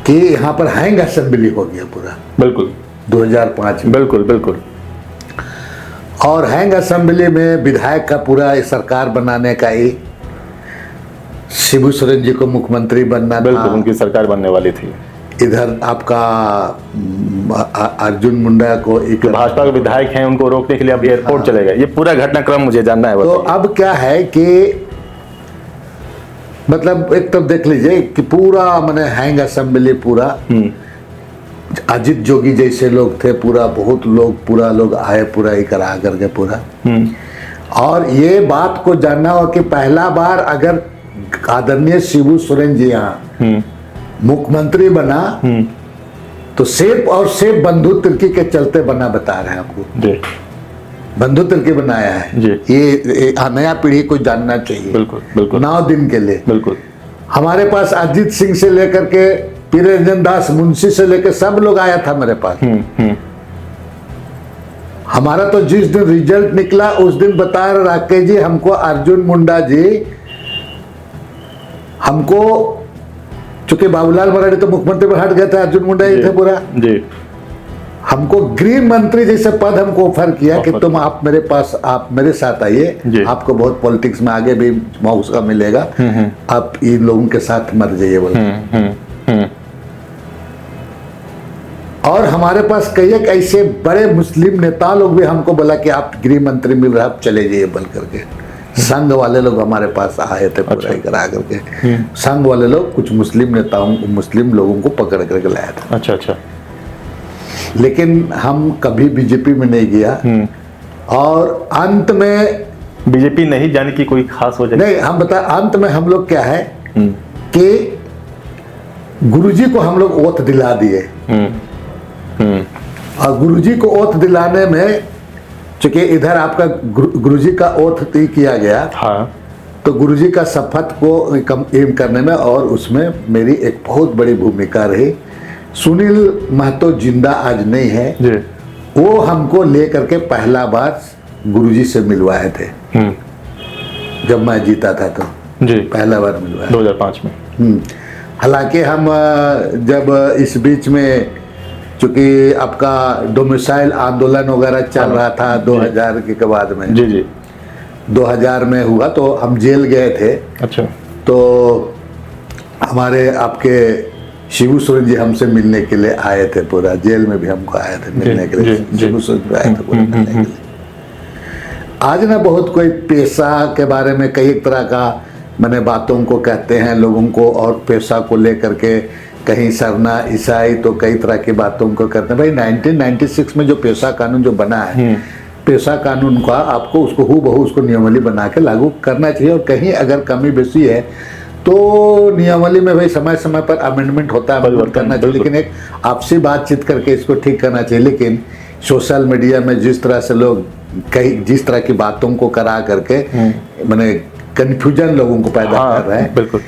कि यहाँ पर हैंग असेंबली हो गया पूरा, बिल्कुल 2005 में। बिल्कुल बिल्कुल। और हैंग असेंबली में विधायक का पूरा सरकार बनाने का ही, शिबू सोरेन जी को मुख्यमंत्री बनना बिल्कुल, था, उनकी सरकार बनने वाली थी। इधर आपका अर्जुन मुंडा को एक भाजपा के विधायक हैं, उनको रोकने के लिए अब एयरपोर्ट चले गए। ये पूरा घटनाक्रम मुझे जानना है। तो अब क्या है कि मतलब एक तरफ देख लीजिए कि पूरा मैंने हैंग असेंबली पूरा, अजित जोगी जैसे लोग थे, पूरा बहुत लोग, पूरा लोग आए पूरा ही करा करके पूरा। और ये बात को जानना हो कि पहला बार अगर आदरणीय शिबू सोरेन जी यहाँ मुख्यमंत्री बना तो सिर्फ और सिर्फ बंधु तिर्की के चलते बना, बता रहे हैं आपको, बंधु तिर्की बनाया है जी। ये नया पीढ़ी को जानना चाहिए। बिल्कुल बिल्कुल 9 दिन के लिए। बिल्कुल। हमारे पास अजीत सिंह से लेकर के पीरंजन दास मुंशी से लेकर सब लोग आया था मेरे पास। हमारा तो जिस दिन रिजल्ट निकला उस दिन बता रहे राकेश जी हमको, अर्जुन मुंडा जी हमको, चूंकि बाबूलाल मराठी तो मुख्यमंत्री में हट गए थे, अर्जुन मुंडा ही थे पूरा जी, हमको गृह मंत्री जैसे पद हमको ऑफर किया कि तुम आप मेरे पास, आप मेरे साथ आइए, आपको बहुत पॉलिटिक्स में आगे भी मौका मिलेगा, आप इन लोगों के साथ मर जाइए बोले। और हमारे पास कई एक ऐसे बड़े मुस्लिम नेता लोग भी हमको बोला कि आप गृह मंत्री मिल रहा, आप चले जाइए बोल करके। संघ वाले लोग हमारे पास आए थे पूरा करा करके। संघ वाले लोग कुछ मुस्लिम नेताओं, मुस्लिम लोगों को पकड़ करके लाया था। अच्छा अच्छा। लेकिन हम कभी बीजेपी में नहीं गया। और अंत में बीजेपी नहीं जाने की कोई खास वजह नहीं, हम बता, अंत में हम लोग क्या है कि गुरुजी को हम लोग ओथ दिला दिए। और गुरुजी को ओथ दिलाने में, चूंकि इधर आपका गुरुजी का ओथ किया गया, हाँ, तो गुरुजी का शपथ को एम करने में और उसमें मेरी एक बहुत बड़ी भूमिका रही। सुनील महतो जिंदा आज नहीं है जी। वो हमको ले करके पहला बार गुरुजी से मिलवाए थे जब मैं जीता था, तो जी पहला बार मिलवाया 2005 में। हालांकि हम जब इस बीच में, चूंकि आपका डोमिसाइल आंदोलन वगैरह चल रहा था 2000 के बाद में, जी जी 2000 में हुआ तो हम जेल गए थे। अच्छा। तो हमारे आपके शिबू सोरेन जी हमसे मिलने के लिए आए थे, पूरा जेल में भी हमको आए थे मिलने के लिए। शिबू सोरेन जी आए थे पूरा मिलने के लिए। आज ना बहुत कोई पेशा के बारे में कई तरह का मैंने बातों को कहते हैं लोगों को, और पेशा को लेकर के कहीं सरना ईसाई, तो कई तरह की बातों को करते हैं। भाई 1996 में जो पेशा कानून जो बना है, पेशा कानून का आपको उसको हूबहू उसको नियमावली बना के लागू करना चाहिए। और कहीं अगर कमी बेसी है तो नियमावली में भाई समय समय पर अमेंडमेंट होता है, अमेंडमेंट करना चाहिए, लेकिन एक आपसी बातचीत करके इसको ठीक करना चाहिए। लेकिन सोशल मीडिया में जिस तरह से लोग कई जिस तरह की बातों को करा करके मैंने कंफ्यूजन लोगों को पैदा कर रहे हैं। बिल्कुल।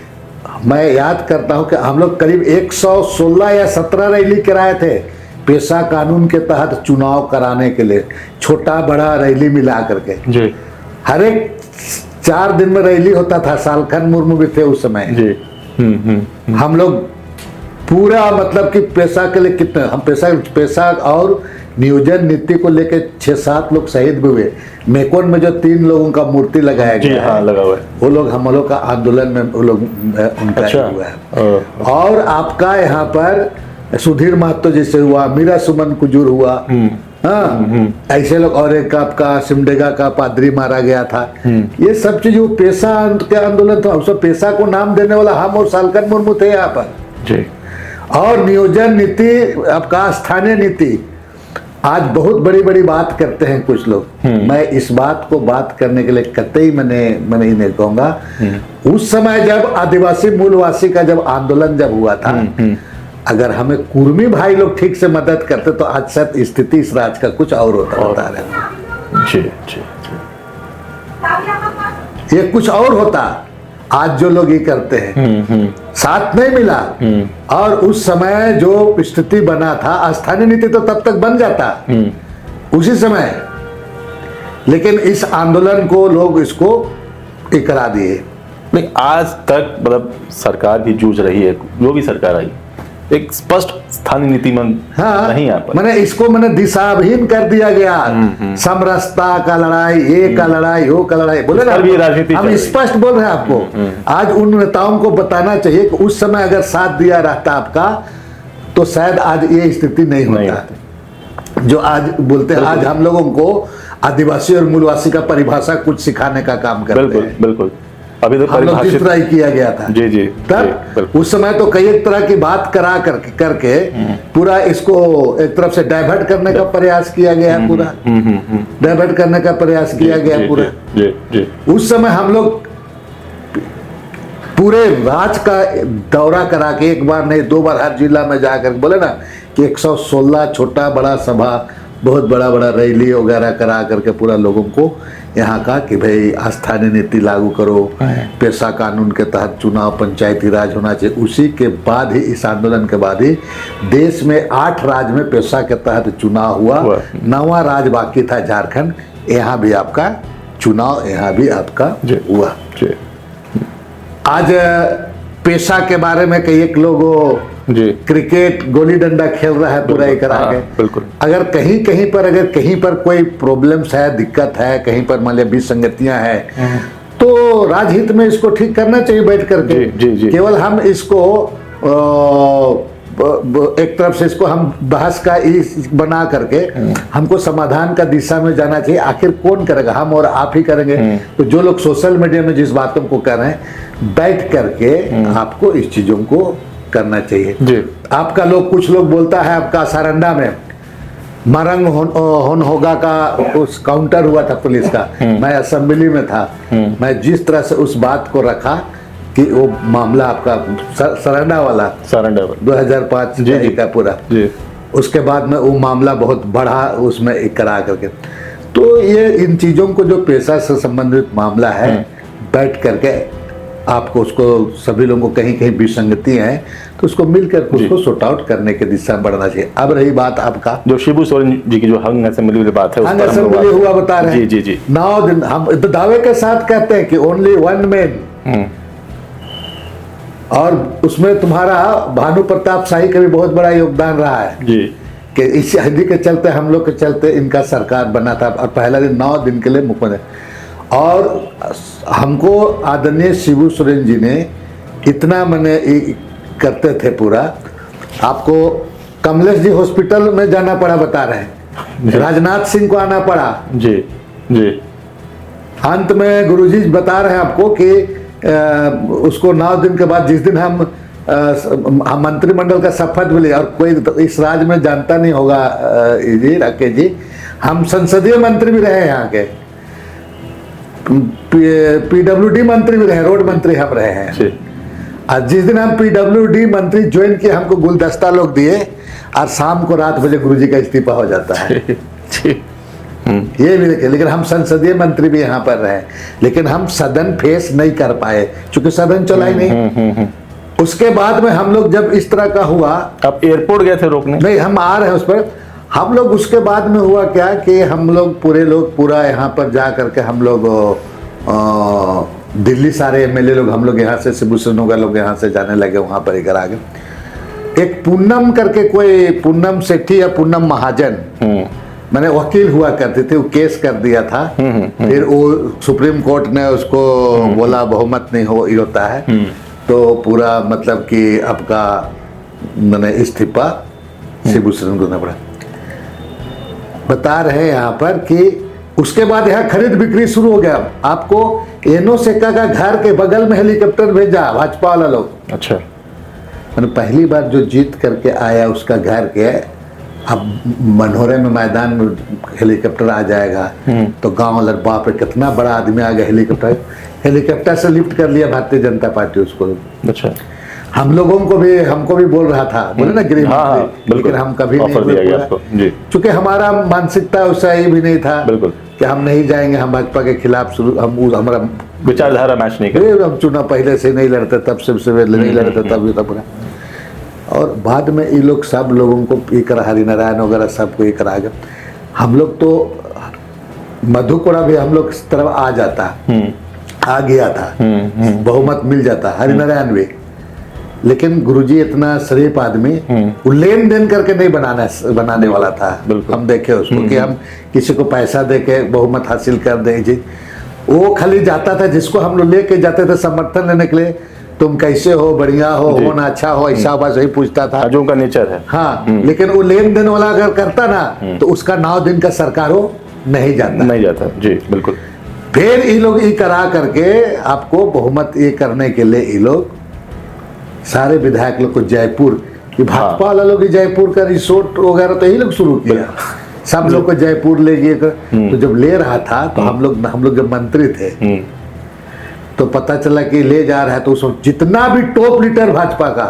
मैं याद करता हूं कि हम लोग करीब 116 या 17 रैली कराए थे पेशा कानून के तहत चुनाव कराने के लिए, छोटा बड़ा रैली मिला करके जी। हर एक 4 दिन में रैली होता था। सालखन मुर्मू भी थे उस समय जी। हम लोग पूरा मतलब कि पेशा के लिए कितने हम पेशा और नियोजन नीति को लेकर 6-7 लोग शहीद भी हुए। मेकोन में जो 3 लोगों का मूर्ति लगाया गया है, लगा हुआ है, वो लोग हम लोग का आंदोलन में वो लोग उनका अच्छा। हुआ है। और आपका यहाँ पर सुधीर महतो जैसे हुआ, मीरा सुमन कुजूर हुआ, हाँ ऐसे लोग, और एक आपका सिमडेगा का पादरी मारा गया था। ये सब चीज वो पेशा के आंदोलन था। उस पेशा को नाम देने वाला हम और सालखन मुर्मू थे यहाँ पर जी। और नियोजन नीति आपका स्थानीय नीति, आज बहुत बड़ी बड़ी बात करते हैं कुछ लोग। मैं इस बात को बात करने के लिए कतई मैंने ही नहीं कहूंगा। उस समय जब आदिवासी मूलवासी का जब आंदोलन जब हुआ था, अगर हमें कुर्मी भाई लोग ठीक से मदद करते तो आज शायद स्थिति इस राज्य का कुछ और होता, बता रहे जी जी। ये कुछ और होता। आज जो लोग ये करते हैं साथ नहीं मिला। और उस समय जो स्थिति बना था, स्थानीय नीति तो तब तक बन जाता उसी समय, लेकिन इस आंदोलन को लोग इसको करा दिए। नहीं, आज तक मतलब सरकार भी जूझ रही है, जो भी सरकार आई, एक स्पष्ट स्थानीय नीति नहीं यहाँ पर। मैंने इसको मैंने दिशाहीन कर दिया गया। समरसता का लड़ाई, ये का लड़ाई, वो का लड़ाई, बोले ना, हम स्पष्ट बोल रहे हैं आपको। आज उन नेताओं को बताना चाहिए कि उस समय अगर साथ दिया रहता आपका तो शायद आज ये स्थिति नहीं होता जो आज बोलते हैं। आज हम लोगों को आदिवासी और मूलवासी का परिभाषा कुछ सिखाने का काम करते हैं। बिल्कुल अभी तो हम लोग जिस तरह ही किया गया था जी जी तब उस समय तो कई एक तरह की बात करा करके पूरा इसको एक तरफ से डाइवर्ट करने का प्रयास किया गया, पूरा डाइवर्ट करने का प्रयास किया गया पूरा। उस समय हम लोग पूरे राज्य का दौरा करा के, एक बार नहीं 2 बार हर जिला में जाकर बोले ना कि 116 छोटा बड़ा सभा, बहुत बड़ा बड़ा रैली वगैरह करा करके पूरा लोगों को यहाँ का कि भाई स्थानीय नीति लागू करो, पेशा कानून के तहत चुनाव, पंचायती राज होना चाहिए। उसी के बाद ही, इस आंदोलन के बाद ही देश में 8 राज्य में पेशा के तहत चुनाव हुआ। 9वां राज्य बाकी था झारखंड, यहाँ भी आपका चुनाव, यहाँ भी आपका हुआ। आज पेशा के बारे में कई एक लोग क्रिकेट, गोली डंडा खेल रहा है पूरा एक आगे। बिल्कुल अगर कहीं पर कोई प्रॉब्लम्स है, दिक्कत है, कहीं पर मान लिया विसंगतियां हैं तो राजहित में इसको ठीक करना चाहिए बैठ करके। केवल हम इसको एक तरफ से इसको हम बहस का बना करके हमको समाधान का दिशा में जाना चाहिए। आखिर कौन करेगा? हम और आप ही करेंगे। तो जो लोग सोशल मीडिया में जिस बातों को कर रहे हैं, बैठ करके आपको इस चीजों को करना चाहिए। आपका कुछ लोग बोलता है आपका सारंडा में मरंग होगा का उस काउंटर हुआ था पुलिस का, मैं असेंबली में था, मैं जिस तरह से उस बात को रखा कि वो मामला आपका सरंडा वाला 2005 का पूरा, उसके बाद में वो मामला बहुत बढ़ा उसमें करा करके। तो ये इन चीजों को जो पेशा से संबंधित मामला है, बैठ करके आपको उसको सभी लोगों को कहीं विसंगति है तो उसको मिलकर उसको सॉर्ट आउट करने के दिशा में बढ़ना चाहिए। अब रही बात आपका जो शिबू सोरेन जी की जो हंग असेंबली वाली बात है, हंग असेंबली हुआ बता रहे हैं। जी 9 दिन हम तो दावे के साथ कहते हैं कि ओनली 1 मैन, और उसमें तुम्हारा भानु प्रताप शाही का भी बहुत बड़ा योगदान रहा है जी कि इस हिंदी के चलते, हम लोग के चलते इनका सरकार बना था। और पहला दिन 9 दिन के लिए मुख्यमंत्री, और हमको आदरणीय शिबू सोरेन जी ने इतना मैंने करते थे पूरा। आपको कमलेश जी हॉस्पिटल में जाना पड़ा बता रहे हैं, राजनाथ सिंह को आना पड़ा जी। अंत में गुरुजी बता रहे हैं आपको कि उसको 9 दिन के बाद, जिस दिन हम मंत्रिमंडल का शपथ मिले, और कोई इस राज्य में जानता नहीं होगा जी राकेश जी, हम संसदीय मंत्री भी रहे, यहाँ के पीडब्ल्यूडी मंत्री भी रहे, रोड मंत्री हम रहे हैं। और जिस दिन हम पीडब्ल्यूडी मंत्री ज्वाइन किए, हमको गुलदस्ता लोग दिए, और शाम को रात बजे गुरुजी का इस्तीफा हो जाता है। ये भी देखे, लेकिन हम संसदीय मंत्री भी यहाँ पर रहे, लेकिन हम सदन फेस नहीं कर पाए क्योंकि सदन चला ही नहीं। उसके बाद में हम लोग जब इस तरह का हुआ, आप एयरपोर्ट गए थे रोकने? नहीं, हम आ रहे हैं उस पर। हम लोग उसके बाद में हुआ क्या कि हम लोग पूरा यहाँ पर जा करके हम लोग दिल्ली सारे एमएलए लोग, हम लोग यहाँ से शिबू सोरेन का लोग यहाँ से जाने लगे, वहाँ पर इधर आ गए। एक पूनम करके, कोई पूनम सेठी या पूनम महाजन, मैंने वकील हुआ करते थे, वो केस कर दिया था। फिर वो सुप्रीम कोर्ट ने उसको बोला बहुमत नहीं होता है, तो पूरा मतलब कि आपका मैंने इस्तीफा शिबू सोरेन को देना पड़ा। बता रहे हैं यहाँ पर कि उसके बाद यहाँ खरीद बिक्री शुरू हो गया। आपको एनो सेका का घर के बगल में हेलीकॉप्टर भेजा भाजपा वाला लोग। अच्छा, मैंने पहली बार जो जीत करके आया उसका घर के, अब मनोरे में मैदान में हेलीकॉप्टर आ जाएगा तो गांव वाला, बाप रे कितना बड़ा आदमी आ गया, हेलीकॉप्टर से लिफ्ट कर लिया भारतीय जनता पार्टी उसको। अच्छा, हम लोगों को भी, हमको भी बोल रहा था, बोले ना गृह मंत्री, लेकिन हम कभी नहीं, चूंकि हमारा मानसिकता उससा ये भी नहीं था कि हम नहीं जाएंगे, हम भाजपा के खिलाफ, हम हमारा विचारधारा मैच नहीं करे, हम चुनाव पहले से नहीं लड़ते, तब से नहीं लड़ते तब ये पूरा। और बाद में ये लोग सब लोगों को ये करा, हरिनारायण वगैरह सबको ये करा गया। हम लोग तो मधुकोड़ा भी हम लोग इस तरफ आ जाता, आ गया था, बहुमत मिल जाता, हरिनारायण भी, लेकिन गुरुजी इतना शरीफ आदमी, वो लेन देन करके नहीं बनाने वाला था। हम देखे उसको कि हम किसी को पैसा दे के बहुमत हासिल कर दे जी, वो खाली जाता था, जिसको हम लोग लेके जाते थे समर्थन लेने के लिए, तुम कैसे हो, बढ़िया हो ना, अच्छा हो, ऐसा बस वही पूछता था, जो उनका नेचर है। हाँ, लेकिन वो लेन देन वाला अगर करता ना तो उसका 9 दिन का सरकारों नहीं जाता जी बिल्कुल। फिर ये लोग ये करा करके आपको बहुमत ये करने के लिए ये लोग सारे विधायक लोग को जयपुर, भाजपा वाला लोग जयपुर का रिसोर्ट वगैरह तो यही लोग शुरू किया, सब लोग को जयपुर ले गए। तो जब ले रहा था तो हम लोग जब मंत्री थे तो पता चला कि ले जा रहा है, तो उसमें जितना भी टॉप लीडर भाजपा का,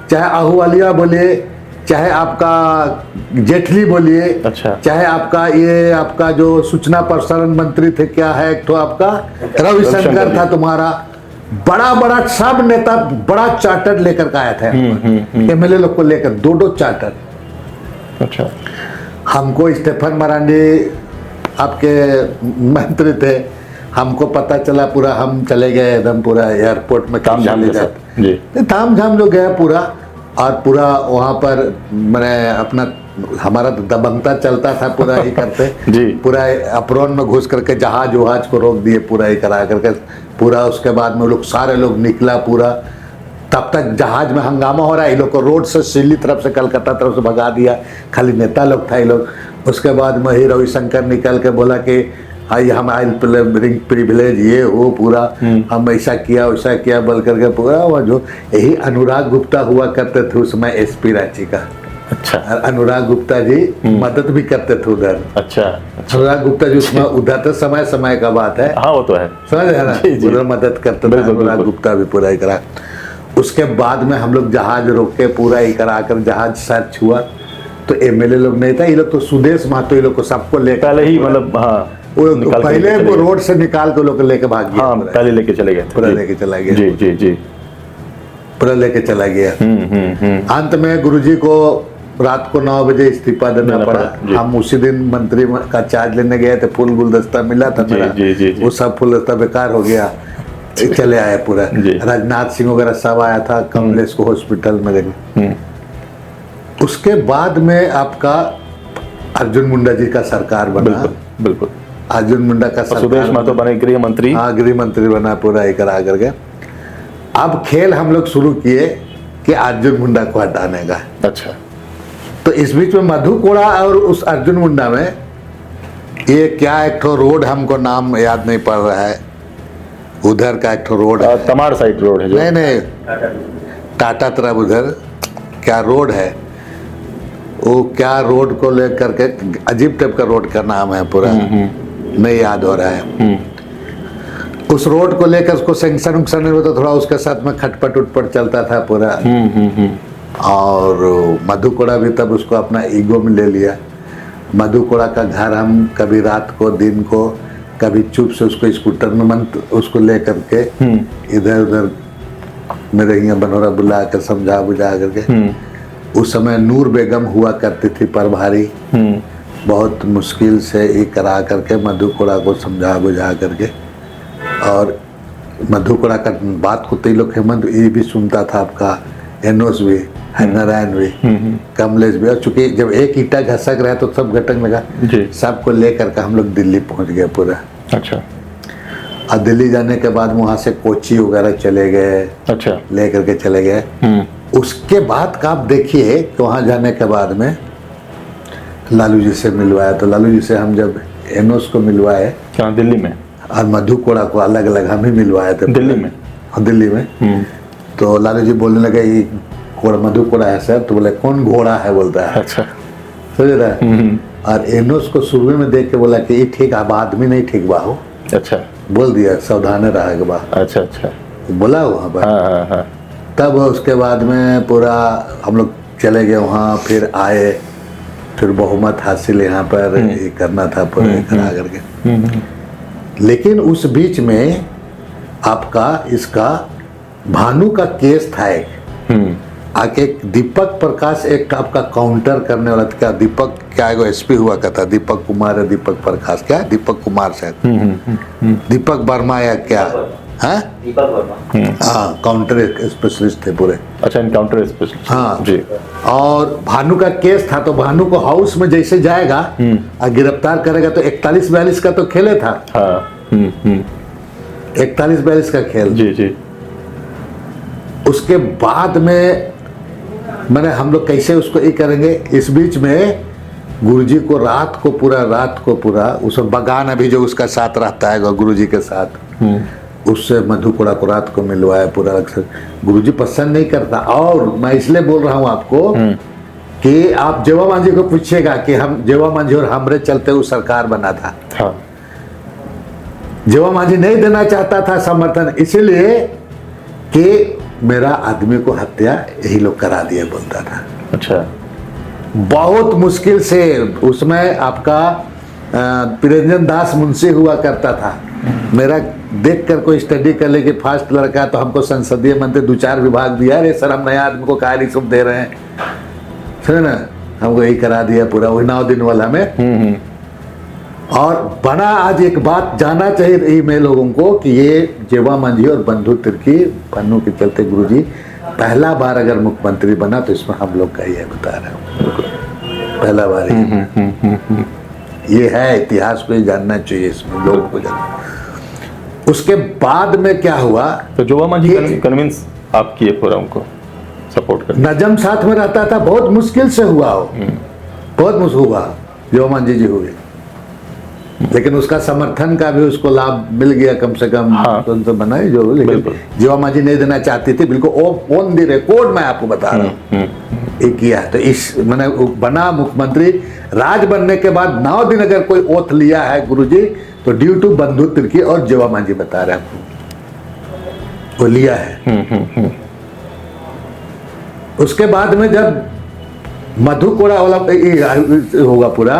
चाहे अहूवालिया बोलिए, चाहे आपका जेटली बोलिए, अच्छा, चाहे आपका जो सूचना प्रसारण मंत्री थे, क्या है एक तो आपका रविशंकर था तुम्हारा, बड़ा बड़ा सब नेता बड़ा चार्टर लेकर के आया था, एमएलए लोग को लेकर 2 चार्टर। अच्छा, हमको स्टेफन मरांडी आपके मंत्री थे, हमको पता चला पूरा, हम चले गए एकदम पूरा एयरपोर्ट में ताम झाम जो गया पूरा, और पूरा वहाँ पर मैंने अपना हमारा दबंगता चलता था पूरा ही करते पूरा अप्रोन में घुस करके जहाज को रोक दिए पूरा ही करा करके पूरा। उसके बाद में लोग सारे लोग निकला पूरा, तब तक जहाज में हंगामा हो रहा है, ये लोग को रोड से सिल्ली तरफ से कलकत्ता तरफ से भगा दिया, खाली नेता लोग था ये लोग। उसके बाद में ही रविशंकर निकल के बोला कि आई हम रिंग प्रिविलेज ये हो पूरा, हम ऐसा किया वैसा किया बोल करके पूरा। वो जो यही अनुराग गुप्ता हुआ करते थे उस समय एसपी रांची का। अच्छा, अनुराग गुप्ता जी मदद भी करते थे उधर। अच्छा, अनुराग गुप्ता जी उसमें उधर तो समय का बात है, हाँ वो तो है, समझ है ना, उधर मदद करते थे अनुराग गुप्ता भी पूरा ही करा। उसके बाद में हम लोग जहाज रोक के पूरा ही करा कर जहाज सर्च हुआ, तो एमएलए लोग नहीं था, ये लोग तो सुदेश महतो ये लोग को सबको लेकर पहले ही मतलब, हाँ पहले वो रोड से निकाल के लोग लेके भाग गया, हाँ, पहले लेके चले गए, पूरा लेके चला गया, जी जी जी, पूरा लेके चला गया। अंत में गुरुजी को रात को 9 बजे इस्तीफा देना पड़ा। हम उसी दिन मंत्री का चार्ज लेने गए थे, फूल गुलदस्ता मिला था मेरा, वो सब फूल गुलदस्ता बेकार हो गया, चले आए पूरा। राजनाथ सिंह वगैरह सब आया था कमलेश को हॉस्पिटल में देखने। उसके बाद में आपका अर्जुन मुंडा जी का सरकार बना, बिल्कुल अर्जुन मुंडा का सुदेश महतो बने गृह मंत्री, हाँ गृह मंत्री बना पूरा ही करा करके। अब खेल हम लोग शुरू किए कि अर्जुन मुंडा को हटाने का। अच्छा, तो इस बीच में मधु कोड़ा और उस अर्जुन मुंडा में ये क्या एक ठो रोड, हमको नाम याद नहीं पड़ रहा है, उधर का एक ठो रोड है, तमाड़ साइड रोड है, नहीं टाटा तरफ उधर क्या रोड है, वो क्या रोड को लेकर के अजीब टाइप का रोड का नाम है पूरा, नहीं याद हो रहा है। उस रोड को लेकर उसको सेंक्शन उक्शन नहीं होता, थोड़ा उसके साथ में खटपट उटपट चलता था पूरा। और मधु कोड़ा भी तब उसको अपना ईगो में ले लिया। मधु कोड़ा का घर हम कभी रात को दिन को कभी चुप से उसको स्कूटर में उसको ले करके इधर उधर मेरे यहाँ बनोरा बुला कर समझा बुझा करके। उस समय नूर बेगम हुआ करती थी प्रभारी, बहुत मुश्किल से ये करा करके मधु कोड़ा को समझा बुझा करके। और मधु कोड़ा का बात को तो लोग हेमंत ये भी सुनता था, आपका एनोस भी, नारायण भी, कमलेश भी। और चूंकि जब एक ईटा घसक रहा तो सब घटक लगा, सबको लेकर के हम लोग दिल्ली पहुंच गए पूरा। अच्छा, और दिल्ली जाने के बाद वहां से कोची वगैरह चले गए, अच्छा, लेकर के चले गए। उसके बाद का आप देखिए कि वहां जाने के बाद में लालू जी से मिलवाया, तो लालू जी से हम जब एनोस को मिलवाए, क्या दिल्ली में, और मधु कोड़ा को अलग अलग हम ही मिलवाए थे दिल्ली में, दिल्ली में। तो लालू जी बोलने लगे ये कोड़ा मधु कोड़ा है सर, तो बोले कौन घोड़ा है, बोलता है। अच्छा, समझ रहा है। और एनोस को शुरू में देख के बोला कि ये ठीक, अब आदमी नहीं ठीक बा हो, अच्छा, बोल दिया सावधान रहा बा, अच्छा अच्छा, बोला वहाँ पर। हाँ। तब उसके बाद में पूरा हम लोग चले गए वहाँ, फिर आए, फिर बहुमत हासिल यहाँ पर ये करना था पूरा करा करके। लेकिन उस बीच में आपका इसका भानु का केस था एक, आके दीपक प्रकाश एक आपका काउंटर करने वाला था। क्या दीपक क्या एसपी हुआ करता, दीपक कुमार है, दीपक प्रकाश क्या दीपक कुमार शायद, दीपक वर्मा या क्या, हाँ दीपक वर्मा। हाँ, काउंटर स्पेशलिस्ट थे पूरे। अच्छा, इनकाउंटर स्पेशलिस्ट। हाँ जी। और भानु का केस था, तो भानु को हाउस में जैसे जाएगा और गिरफ्तार करेगा तो 41-42 का तो खेले था। हाँ। 41-42 का खेल। जी जी। उसके बाद में मैंने हम लोग कैसे उसको ये करेंगे, इस बीच में गुरुजी को रात को पूरा उस बगान अभी जो उसका साथ रहता है गुरुजी के साथ, उससे मधु कोड़ा को रात को मिलवाया पूरा। अक्सर गुरुजी पसंद नहीं करता। और मैं इसलिए बोल रहा हूँ आपको कि आप जेवा मांझी को पूछिएगा कि हम जेवा मांझी और हमरे चलते वो सरकार बना था। हाँ। जेवा मांझी नहीं देना चाहता था समर्थन, इसीलिए कि मेरा आदमी को हत्या यही लोग करा दिए बोलता था। अच्छा। बहुत मुश्किल से उसमें आपका प्रिरंजन दास मुंशी हुआ करता था। मेरा देख कर कोई स्टडी कर ले कि फास्ट लड़का, तो हमको संसदीय मंत्री 2-4 विभाग दिया। अरे सर, हम नया आदमी को क्या रिश्वत दे रहे हैं, सुने ना, हमको यही करा दिया पूरा वही 9 दिन वाला में। और बना आज एक बात जानना चाहिए मैं लोगों को कि ये जेवा मांझी और बंधु तिर्की पन्नू के चलते गुरुजी पहला बार अगर मुख्यमंत्री बना तो इसमें हम लोग का ही है, बता रहा हूँ, पहला बार ही। ये है इतिहास को जानना चाहिए, इसमें लोगों को जानना। उसके बाद में क्या हुआ, तो जेवा मांझी कन्विंस आप किए पूरा उनको सपोर्ट कर। नजम साथ में रहता था, बहुत मुश्किल से हुआ हो, बहुत मुश्किल हुआ जेवा मांझी जी हुए, लेकिन उसका समर्थन का भी उसको लाभ मिल गया कम से कम। हाँ। तो उनसे बनाई जो, लेकिन जेवा मांझी नहीं देना चाहती थी, बिल्कुल ऑन द रिकॉर्ड मैं आपको बता रहा हूँ ये किया। तो इस मैंने बना मुख्यमंत्री, राज बनने के बाद 9 दिन अगर कोई ओथ लिया है गुरुजी तो ड्यू टू बंधु तिर्की और जेवा मांझी बता रहे आपको, वो लिया है। उसके बाद में जब मधु कोड़ा वाला होगा पूरा,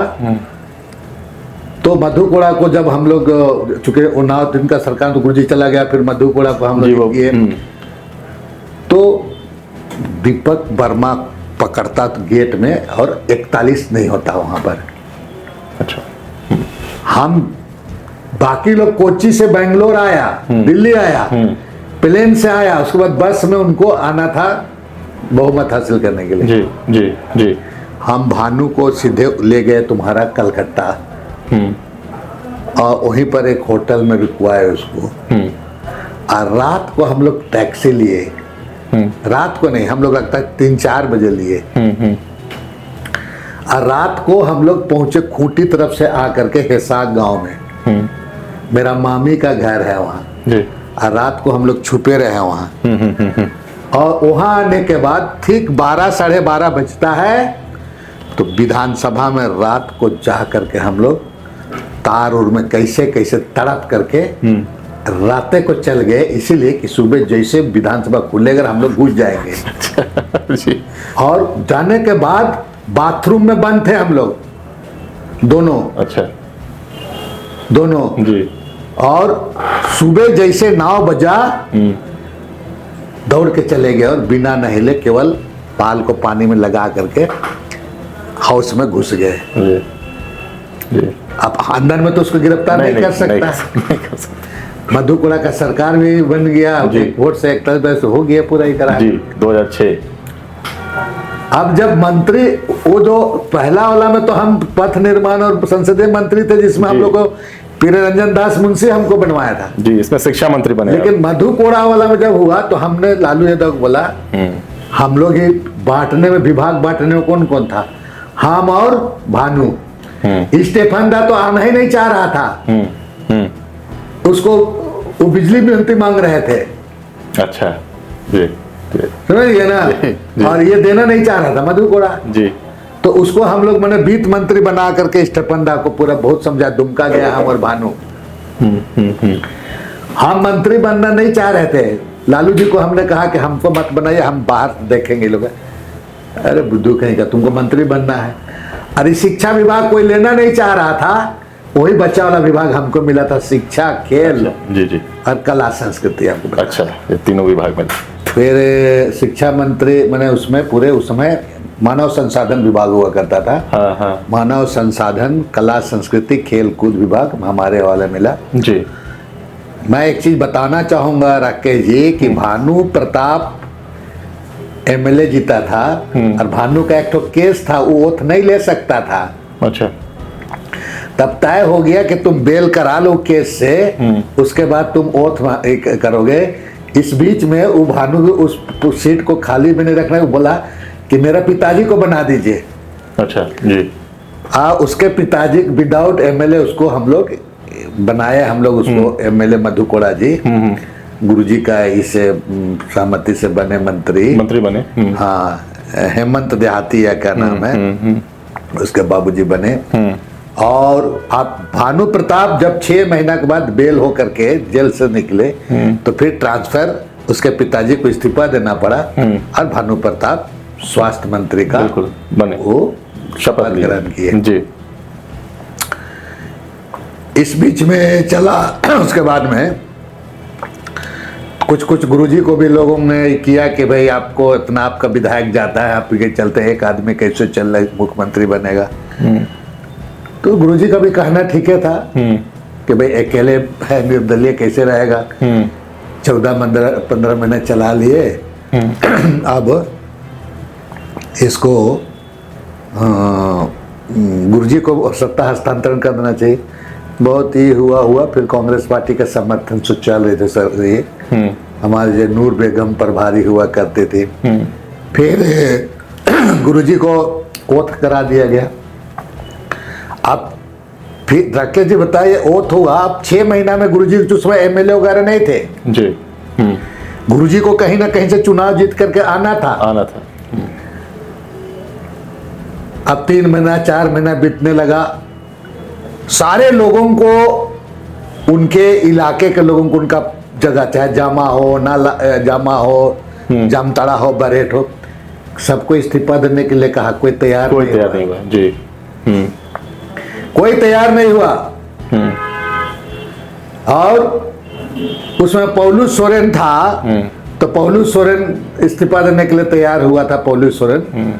तो मधु कोड़ा को जब हम लोग, चूंकि 9 दिन का सरकार तो गुरुजी चला गया, फिर मधु कोड़ा को हम लोग किए, तो दीपक वर्मा पकड़ता गेट में और 41 नहीं होता वहां पर। अच्छा। हम बाकी लोग कोच्चि से बेंगलोर आया, दिल्ली आया, प्लेन से आया, उसके बाद बस में उनको आना था बहुमत हासिल करने के लिए। जी जी जी। हम भानु को सीधे ले गए तुम्हारा कलकत्ता, और वहीं पर एक होटल में रुकवाए उसको। और रात को हम लोग टैक्सी लिए, रात को नहीं, हम लोग लगता है 3-4 बजे लिए। और रात को हम लोग पहुंचे खूंटी तरफ से आकर के हेसाग गांव में, मेरा मामी का घर है वहाँ। और रात को हम लोग छुपे रहे वहाँ। और वहाँ आने के बाद ठीक 12-12:30 बजता है, तो विधानसभा में रात को जा करके हम लोग तार उर में कैसे कैसे तड़प करके रातें को चल गए, इसीलिए कि सुबह जैसे विधानसभा खुलेगा हम लोग घुस जाएंगे। और जाने के बाद बाथरूम में बंद थे हम लोग दोनों। अच्छा। दोनों जी। और सुबह जैसे 9 बजा दौड़ के चले गए और बिना नहिले केवल बाल को पानी में लगा करके हाउस में घुस गए। जी जी। अब अंदर में तो उसको गिरफ्तार नहीं कर सकता। मधु कोड़ा का सरकार भी बन गया, वोट से 41 हो गया पूरा ही करा जी। 2006। अब जब मंत्री वो जो पहला वाला में तो हम पथ निर्माण और संसदीय मंत्री थे, जिसमें हम लोग को प्रिरंजन दास मुंशी हमको बनवाया था। जी, इसमें शिक्षा मंत्री बने। लेकिन मधु कोड़ा वाला में जब हुआ तो हमने लालू यादव को बोला, हम लोग ये बांटने में, विभाग बांटने में कौन कौन था, हम और भानु। स्टेफन दा तो आना ही नहीं चाह रहा था, उसको वो बिजली मंत्री मांग रहे थे। अच्छा। जी समझिए ना। और ये देना नहीं चाह रहा था मधु कोड़ा जी। तो उसको हम लोग मैंने वित्त मंत्री बना करके स्टेफन दा को पूरा बहुत समझा, दुमका गया हम और भानु। हम मंत्री बनना नहीं चाह रहे थे, लालू जी को हमने कहा कि हमको मत बनाइए, हम बाहर देखेंगे लोग। अरे बुद्धू कहीं का, तुमको मंत्री बनना है। अरे शिक्षा विभाग कोई लेना नहीं चाह रहा था, वही बच्चा वाला विभाग हमको मिला था, शिक्षा, खेल। अच्छा, जी जी। और कला संस्कृति हमको मिला। अच्छा, ये तीनों विभाग में। फिर शिक्षा मंत्री मैंने उसमें पूरे उस समय मानव संसाधन विभाग हुआ करता था। हाँ हाँ। मानव संसाधन, कला संस्कृति, खेल कूद विभाग हमारे वाले मिला जी। मैं एक चीज बताना चाहूंगा राकेश जी कि भानु प्रताप एमएलए जीता था और भानु का एक तो केस था, वो ओथ नहीं ले सकता था। अच्छा। तब तय हो गया कि तुम बेल करा लो केस से, उसके बाद तुम ओथ करोगे। इस बीच में वो भानु उस सीट को खाली में नहीं रखना, वो बोला कि मेरा पिताजी को बना दीजिए। अच्छा जी। उसके पिताजी विदाउट एमएलए उसको हम लोग बनाए, हम लोग उसको एमएलए मधु कोड़ा जी गुरुजी का इसे सहमति से बने मंत्री बने। हाँ, हेमंत देहाती या क्या नाम है, उसके बाबूजी बने। और आप भानु प्रताप जब 6 महीना के बाद बेल हो करके जेल से निकले तो फिर ट्रांसफर उसके पिताजी को इस्तीफा देना पड़ा और भानु प्रताप स्वास्थ्य मंत्री का बने, वो शपथ ग्रहण किए जी। इस बीच में चला उसके बाद में कुछ गुरुजी को भी लोगों ने किया कि भाई आपको इतना आपका विधायक जाता है, आपके चलते एक आदमी कैसे चल रहा मुख्यमंत्री बनेगा। तो गुरुजी का भी कहना ठीक है था कि भाई अकेले है निर्दलीय कैसे रहेगा। 14-15 महीने चला लिए, अब इसको गुरुजी को सत्ता हस्तांतरण कर देना चाहिए। बहुत ही हुआ फिर कांग्रेस पार्टी का समर्थन से चल रहे थे सर ये हमारे जो नूर बेगम प्रभारी हुआ करते थे। फिर गुरुजी को ओथ करा दिया गया। अब फिर राकेश जी बताइए, ओथ हुआ, अब 6 महीना में गुरुजी उस समय एमएलए वगैरह नहीं थे जी। गुरुजी को कहीं ना कहीं से चुनाव जीत करके आना था। अब 3 महीना 4 महीना बीतने लगा, सारे लोगों को उनके इलाके के लोगों को उनका जगह, चाहे जामा हो जामा हो, जामताड़ा हो, बरेट हो, सबको इस्तीफा देने के लिए कहा। कोई तैयार नहीं हुआ जी। कोई तैयार नहीं हुआ। और उसमें पौलुस सोरेन था, तो पौलुस सोरेन इस्तीफा देने के लिए तैयार हुआ था, पौलुस सोरेन।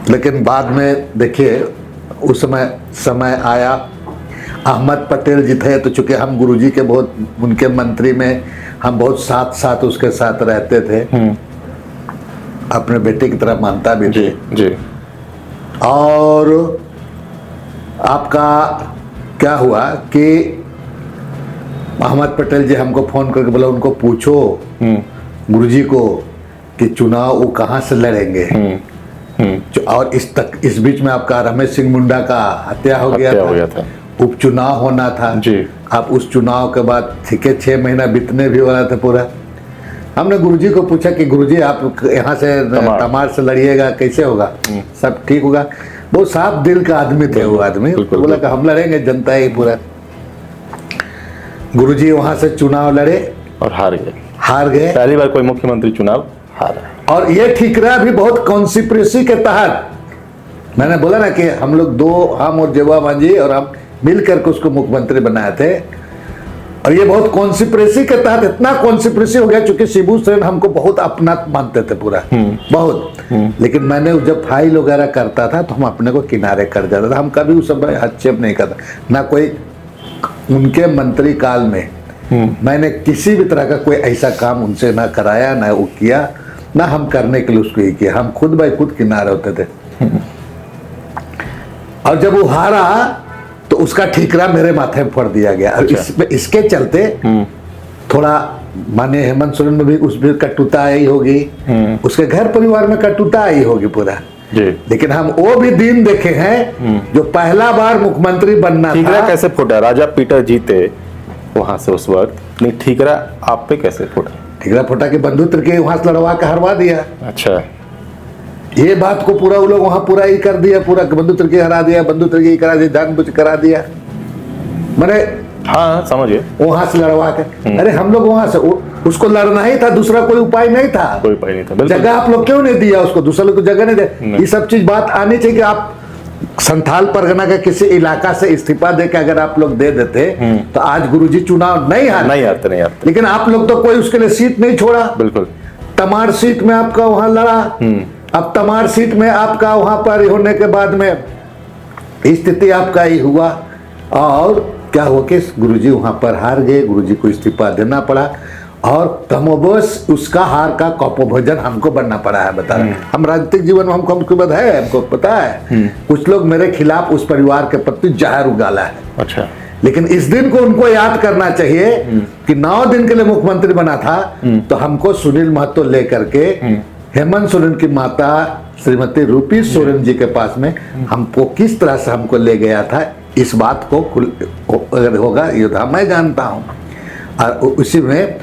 लेकिन बाद में देखिए उस समय आया, अहमद पटेल जी थे, तो चूंकि हम गुरुजी के बहुत उनके मंत्री में हम बहुत साथ उसके साथ रहते थे, अपने बेटे की तरह मानता भी थे जी। और आपका क्या हुआ कि अहमद पटेल जी हमको फोन करके बोला उनको पूछो गुरुजी को कि चुनाव वो कहाँ से लड़ेंगे। और इस बीच में आपका रमेश सिंह मुंडा का हत्या हो गया था। उपचुनाव होना था जी। आप उस चुनाव के बाद ठीक है 6 महीना बीतने भी वाला था पूरा। हमने गुरुजी को पूछा कि गुरुजी आप यहाँ से तमार से लड़िएगा, कैसे होगा, सब ठीक होगा। बहुत साफ दिल का आदमी थे वो आदमी। तो बोला कि हम लड़ेंगे, जनता ही पूरा। गुरुजी वहां से चुनाव लड़े और हार गए। पहली बार कोई मुख्यमंत्री चुनाव हारा। और ये ठीकरा भी बहुत कॉन्स्पिरेसी के तहत, मैंने बोला ना कि हम लोग हम और जेवा मांझी और हम मिलकर के उसको मुख्यमंत्री बनाए थे। और ये बहुत कॉन्स्पिरेसी के तहत, इतना कॉन्स्पिरेसी हो गया चूंकि शिबू सोरेन हमको बहुत अपना मानते थे पूरा, बहुत। लेकिन मैंने जब फाइल वगैरह करता था तो हम अपने को किनारे कर जाता था। हम कभी उस समय हस्तक्षेप नहीं करता, ना कोई उनके मंत्री काल में मैंने किसी भी तरह का कोई ऐसा काम उनसे ना कराया, ना वो किया, ना हम करने के लिए उसको ही किया। हम खुद बाय खुद किनारे होते थे। और जब वो हारा तो उसका ठीकरा मेरे माथे में फोड़ दिया गया। अच्छा। इसके चलते थोड़ा माने हेमंत सोरेन में भी उसमें कटुता आई होगी, उसके घर परिवार में कटुता आई होगी पूरा जी। लेकिन हम वो भी दिन देखे हैं जो पहला बार मुख्यमंत्री बनना ठीकरा था। कैसे फूटा? राजा पीटर जीते वहां से उस वक्त, नहीं ठीकरा आप पे कैसे फूटा? ठीकरा फूटा कि बंधु के वहां से लड़वा के हरवा दिया। अच्छा, ये बात को पूरा वो लोग वहां पूरा ही कर दिया, पूरा बंधु तिर्की हरा दिया, बंधु तिर्की करा दिया, जानबूझ करा दिया। मैंने हाँ समझिए, वहां से लड़वा के। अरे हम लोग वहां से उसको लड़ना ही था, दूसरा कोई उपाय नहीं था। कोई उपाय नहीं था। जगह आप लोग क्यों नहीं दिया उसको? दूसरा लोग तो जगह नहीं दे। ये सब चीज बात आनी चाहिए कि आप संथाल परगना के किसी इलाका से इस्तीफा दे के अगर आप लोग दे देते तो आज गुरुजी चुनाव नहीं हारते। लेकिन आप लोग तो कोई उसके लिए सीट नहीं छोड़ा। बिल्कुल। तमाड़ सीट में आपका वहां लड़ा। अब तमाड़ सीट में आपका वहां पर होने के बाद में स्थिति आपका ही हुआ और क्या हुआ कि गुरुजी वहां पर हार गए, गुरुजी को इस्तीफा देना पड़ा और कमोबश उसका हार का कपोभजन हमको बनना पड़ा है। बता रहे हम राजनीतिक जीवन में हमको बध है, हमको पता है कुछ लोग मेरे खिलाफ उस परिवार के प्रति जहर उगाला है। अच्छा, लेकिन इस दिन को उनको याद करना चाहिए कि 9 दिन के लिए मुख्यमंत्री बना था तो हमको सुनील महतो लेकर के हेमंत सोरेन की माता श्रीमती रूपी सोरेन जी के पास में हमको किस तरह से हमको ले गया था, इस बात को अगर होगा योद्धा मैं जानता हूँ। और उसी में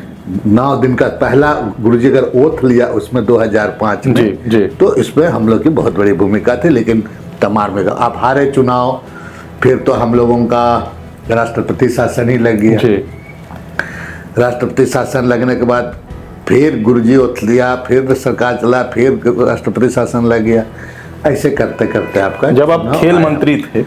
9 दिन का पहला गुरुजी अगर ओथ लिया उसमें 2005 में जी। तो इसमें हम लोग की बहुत बड़ी भूमिका थी। लेकिन तमार में आप हारे चुनाव, फिर तो हम लोगों का राष्ट्रपति शासन ही लग गया। राष्ट्रपति शासन लगने के बाद फिर गुरुजी ओथ लिया, फिर सरकार चला, फिर राष्ट्रपति शासन लग गया। ऐसे करते करते आपका जब आप खेल मंत्री थे